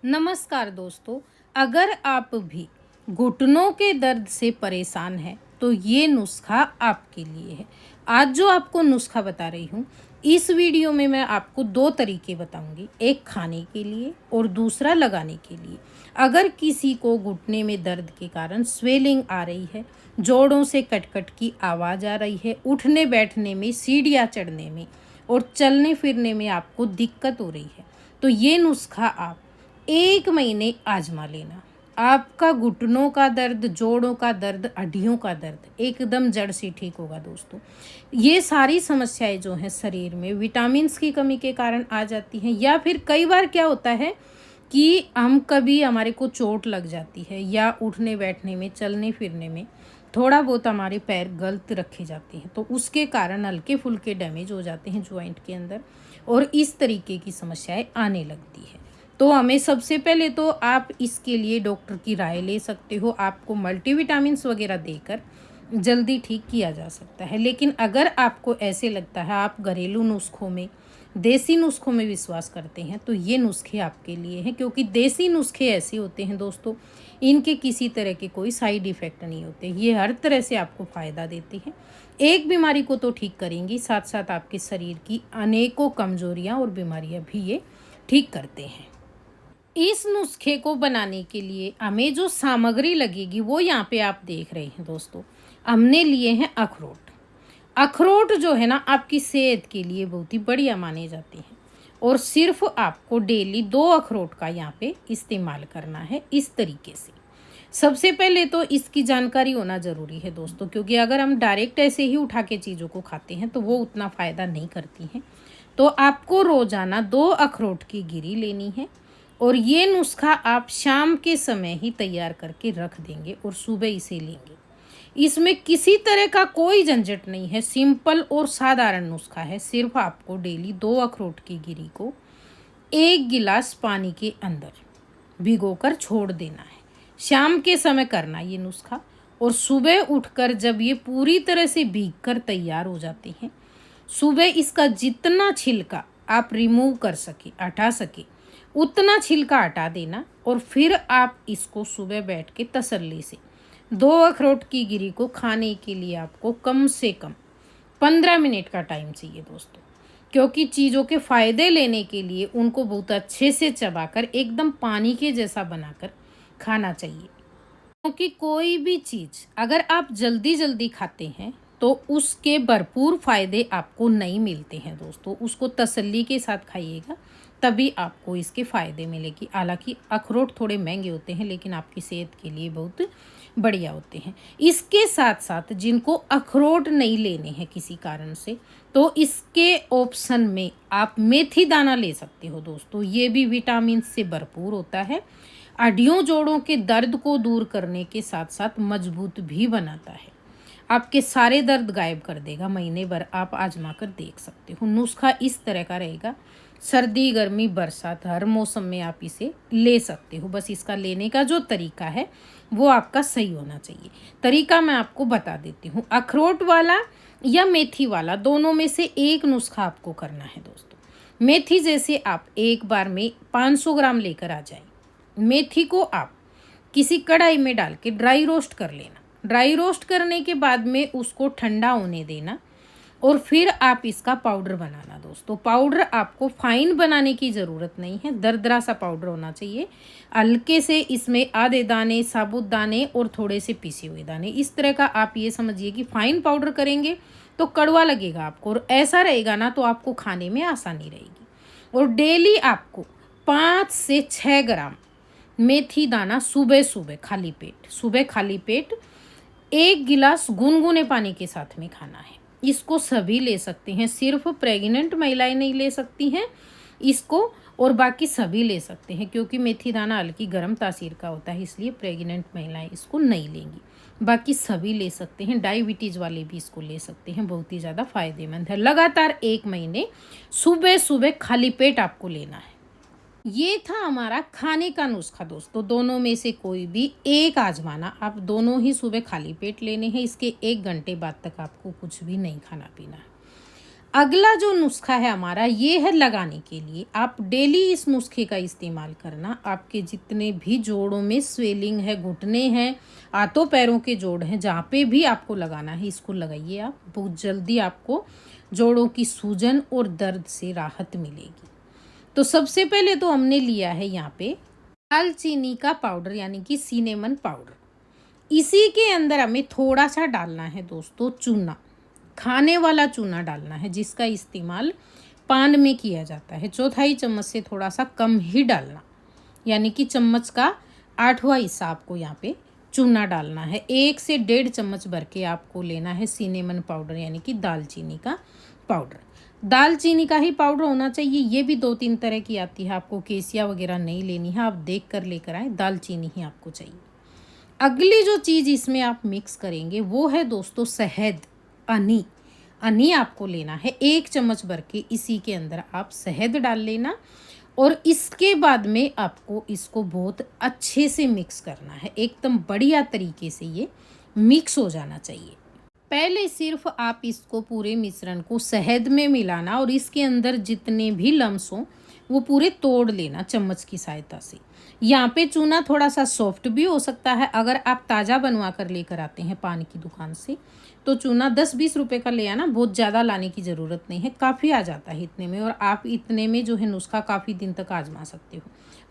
नमस्कार दोस्तों। अगर आप भी घुटनों के दर्द से परेशान हैं तो ये नुस्खा आपके लिए है। आज जो आपको नुस्खा बता रही हूँ, इस वीडियो में मैं आपको दो तरीके बताऊंगी, एक खाने के लिए और दूसरा लगाने के लिए। अगर किसी को घुटने में दर्द के कारण स्वेलिंग आ रही है, जोड़ों से कटकट की आवाज़ आ रही है, उठने बैठने में, सीढ़ियाँ चढ़ने में और चलने फिरने में आपको दिक्कत हो रही है, तो ये नुस्खा आप 1 महीने आजमा लेना। आपका घुटनों का दर्द, जोड़ों का दर्द, हड्डियों का दर्द एकदम जड़ से ठीक होगा दोस्तों। ये सारी समस्याएं जो हैं शरीर में विटामिन्स की कमी के कारण आ जाती हैं, या फिर कई बार क्या होता है कि हम कभी हमारे को चोट लग जाती है या उठने बैठने में, चलने फिरने में थोड़ा बहुत हमारे पैर गलत रखे जाते हैं, तो उसके कारण हल्के फुल्के डैमेज हो जाते हैं जॉइंट के अंदर और इस तरीके की समस्याएं आने लगती है। तो हमें सबसे पहले तो आप इसके लिए डॉक्टर की राय ले सकते हो। आपको मल्टीविटामिन्स वगैरह देकर जल्दी ठीक किया जा सकता है। लेकिन अगर आपको ऐसे लगता है आप घरेलू नुस्खों में, देसी नुस्खों में विश्वास करते हैं, तो ये नुस्खे आपके लिए हैं, क्योंकि देसी नुस्खे ऐसे होते हैं दोस्तों, इनके किसी तरह के कोई साइड इफ़ेक्ट नहीं होते। ये हर तरह से आपको फ़ायदा देते हैं। एक बीमारी को तो ठीक करेंगी, साथ साथ आपके शरीर की अनेकों कमजोरियां और बीमारियां भी ये ठीक करते हैं। इस नुस्खे को बनाने के लिए हमें जो सामग्री लगेगी वो यहाँ पे आप देख रहे हैं दोस्तों। हमने लिए हैं अखरोट। अखरोट जो है ना आपकी सेहत के लिए बहुत ही बढ़िया माने जाते हैं, और सिर्फ आपको डेली 2 अखरोट का यहाँ पे इस्तेमाल करना है इस तरीके से। सबसे पहले तो इसकी जानकारी होना ज़रूरी है दोस्तों, क्योंकि अगर हम डायरेक्ट ऐसे ही उठा के चीज़ों को खाते हैं तो वो उतना फ़ायदा नहीं करती हैं। तो आपको रोज़ाना 2 अखरोट की गिरी लेनी है, और ये नुस्खा आप शाम के समय ही तैयार करके रख देंगे और सुबह इसे लेंगे। इसमें किसी तरह का कोई झंझट नहीं है, सिंपल और साधारण नुस्खा है। सिर्फ आपको डेली 2 अखरोट की गिरी को 1 गिलास पानी के अंदर भिगोकर छोड़ देना है। शाम के समय करना ये नुस्खा, और सुबह उठकर जब ये पूरी तरह से भीग कर तैयार हो जाते हैं, सुबह इसका जितना छिलका आप रिमूव कर सके, हटा सके, उतना छिलका हटा देना। और फिर आप इसको सुबह बैठ के तसल्ली से 2 अखरोट की गिरी को खाने के लिए आपको कम से कम 15 मिनट का टाइम चाहिए दोस्तों, क्योंकि चीज़ों के फ़ायदे लेने के लिए उनको बहुत अच्छे से चबाकर एकदम पानी के जैसा बनाकर खाना चाहिए। क्योंकि कोई भी चीज़ अगर आप जल्दी जल्दी खाते हैं तो उसके भरपूर फायदे आपको नहीं मिलते हैं दोस्तों। उसको तसल्ली के साथ खाइएगा, तभी आपको इसके फ़ायदे मिलेगी। हालांकि अखरोट थोड़े महंगे होते हैं, लेकिन आपकी सेहत के लिए बहुत बढ़िया होते हैं। इसके साथ साथ जिनको अखरोट नहीं लेने हैं किसी कारण से, तो इसके ऑप्शन में आप मेथी दाना ले सकते हो दोस्तों। ये भी विटामिन से भरपूर होता है, हड्डियों जोड़ों के दर्द को दूर करने के साथ साथ मजबूत भी बनाता है, आपके सारे दर्द गायब कर देगा। महीने भर आप आजमा कर देख सकते हो। नुस्खा इस तरह का रहेगा, सर्दी गर्मी बरसात हर मौसम में आप इसे ले सकते हो। बस इसका लेने का जो तरीका है वो आपका सही होना चाहिए। तरीका मैं आपको बता देती हूँ। अखरोट वाला या मेथी वाला, दोनों में से एक नुस्खा आपको करना है दोस्तों। मेथी जैसे आप एक बार में 500 ग्राम लेकर आ जाएं। मेथी को आप किसी कढ़ाई में डाल के ड्राई रोस्ट कर लेना। ड्राई रोस्ट करने के बाद में उसको ठंडा होने देना, और फिर आप इसका पाउडर बनाना दोस्तों। पाउडर आपको फाइन बनाने की ज़रूरत नहीं है, दरदरा सा पाउडर होना चाहिए। हल्के से इसमें आधे दाने साबुत दाने और थोड़े से पिसे हुए दाने, इस तरह का आप ये समझिए कि फाइन पाउडर करेंगे तो कड़वा लगेगा आपको, और ऐसा रहेगा ना तो आपको खाने में आसानी रहेगी। और डेली आपको 5 से 6 ग्राम मेथी दाना सुबह सुबह खाली पेट 1 गिलास गुनगुने पानी के साथ में खाना है। इसको सभी ले सकते हैं, सिर्फ प्रेग्नेंट महिलाएं नहीं ले सकती हैं इसको, और बाकी सभी ले सकते हैं, क्योंकि मेथी दाना हल्की गर्म तासीर का होता है, इसलिए प्रेग्नेंट महिलाएं इसको नहीं लेंगी। बाकी सभी ले सकते हैं, डायबिटीज़ वाले भी इसको ले सकते हैं, बहुत ही ज़्यादा फायदेमंद है। लगातार 1 महीने सुबह सुबह खाली पेट आपको लेना है। ये था हमारा खाने का नुस्खा दोस्तों। दोनों में से कोई भी एक आजमाना। आप दोनों ही सुबह खाली पेट लेने हैं। इसके 1 घंटे बाद तक आपको कुछ भी नहीं खाना पीना है। अगला जो नुस्खा है हमारा ये है लगाने के लिए। आप डेली इस नुस्खे का इस्तेमाल करना। आपके जितने भी जोड़ों में स्वेलिंग है, घुटने हैं, हाथों पैरों के जोड़ हैं, जहाँ पे भी आपको लगाना है इसको लगाइए आप। बहुत जल्दी आपको जोड़ों की सूजन और दर्द से राहत मिलेगी। तो सबसे पहले तो हमने लिया है यहाँ पे दालचीनी का पाउडर यानी कि सिनेमन पाउडर। इसी के अंदर हमें थोड़ा सा डालना है दोस्तों चूना, खाने वाला चूना डालना है जिसका इस्तेमाल पान में किया जाता है। 1/4 चम्मच से थोड़ा सा कम ही डालना, यानी कि चम्मच का 8वां हिस्सा आपको यहाँ पे चूना डालना है। 1 से 1.5 चम्मच भर के आपको लेना है सिनेमन पाउडर यानी कि दालचीनी का पाउडर। दालचीनी का ही पाउडर होना चाहिए। ये भी 2-3 तरह की आती है, आपको केसिया वगैरह नहीं लेनी है, आप देख कर लेकर आए, दालचीनी ही आपको चाहिए। अगली जो चीज़ इसमें आप मिक्स करेंगे वो है दोस्तों शहद, हनी आपको लेना है 1 चम्मच भर के। इसी के अंदर आप शहद डाल लेना और इसके बाद में आपको इसको बहुत अच्छे से मिक्स करना है। एकदम बढ़िया तरीके से ये मिक्स हो जाना चाहिए। पहले सिर्फ आप इसको पूरे मिश्रण को शहद में मिलाना और इसके अंदर जितने भी लम्स हों वो पूरे तोड़ लेना चम्मच की सहायता से। यहाँ पे चूना थोड़ा सा सॉफ्ट भी हो सकता है। अगर आप ताज़ा बनवा कर लेकर आते हैं पान की दुकान से तो चूना 10-20 रुपए का ले आना, बहुत ज़्यादा लाने की ज़रूरत नहीं है, काफ़ी आ जाता है इतने में। और आप इतने में जो है नुस्खा काफ़ी दिन तक आजमा सकते हो,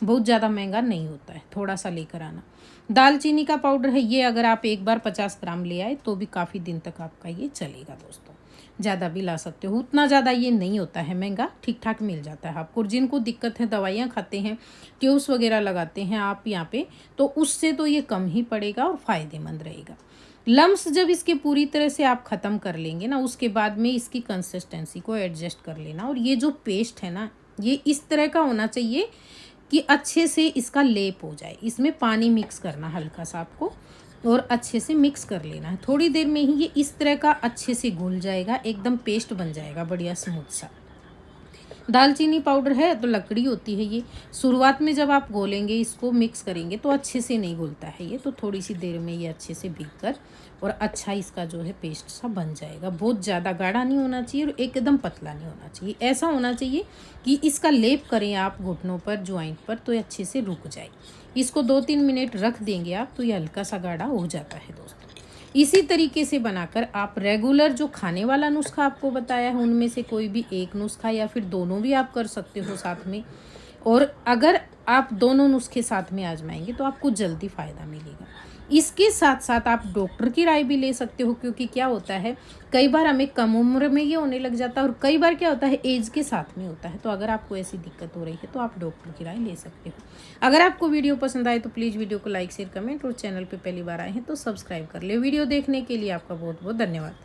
बहुत ज़्यादा महंगा नहीं होता है, थोड़ा सा लेकर आना। दालचीनी का पाउडर है ये, अगर आप एक बार 50 ग्राम ले आए तो भी काफ़ी दिन तक आपका ये चलेगा दोस्तों। ज़्यादा भी ला सकते हो, उतना ज़्यादा ये नहीं होता है महंगा, ठीक ठाक मिल जाता है आपको। जिनको दिक्कत है, दवाइयाँ खाते हैं, ट्यूब्स वगैरह लगाते हैं आप यहाँ पे, तो उससे तो ये कम ही पड़ेगा और फ़ायदेमंद रहेगा। लम्स जब इसके पूरी तरह से आप ख़त्म कर लेंगे ना, उसके बाद में इसकी कंसिस्टेंसी को एडजस्ट कर लेना। और ये जो पेस्ट है ना, ये इस तरह का होना चाहिए कि अच्छे से इसका लेप हो जाए। इसमें पानी मिक्स करना हल्का सा आपको और अच्छे से मिक्स कर लेना है। थोड़ी देर में ही ये इस तरह का अच्छे से घुल जाएगा, एकदम पेस्ट बन जाएगा बढ़िया स्मूथ सा। दालचीनी पाउडर है तो लकड़ी होती है ये, शुरुआत में जब आप घोलेंगे इसको मिक्स करेंगे तो अच्छे से नहीं घुलता है ये, तो थोड़ी सी देर में ये अच्छे से भीग कर और अच्छा इसका जो है पेस्ट सा बन जाएगा। बहुत ज़्यादा गाढ़ा नहीं होना चाहिए और एकदम पतला नहीं होना चाहिए। ऐसा होना चाहिए कि इसका लेप करें आप घुटनों पर, ज्वाइंट पर, तो ये अच्छे से रुक जाए। इसको 2-3 मिनट रख देंगे आप तो ये हल्का सा गाढ़ा हो जाता है दोस्तों। इसी तरीके से बनाकर आप रेगुलर जो खाने वाला नुस्खा आपको बताया है उनमें से कोई भी एक नुस्खा या फिर दोनों भी आप कर सकते हो साथ में। और अगर आप दोनों नुस्खे साथ में आजमाएंगे तो आपको जल्दी फ़ायदा मिलेगा। इसके साथ साथ आप डॉक्टर की राय भी ले सकते हो, क्योंकि क्या होता है कई बार हमें कम उम्र में ये होने लग जाता है और कई बार क्या होता है एज के साथ में होता है। तो अगर आपको ऐसी दिक्कत हो रही है तो आप डॉक्टर की राय ले सकते हो। अगर आपको वीडियो पसंद आए तो प्लीज़ वीडियो को लाइक, शेयर, कमेंट और चैनल पर पहली बार आए हैं तो सब्सक्राइब कर ले। वीडियो देखने के लिए आपका बहुत बहुत धन्यवाद।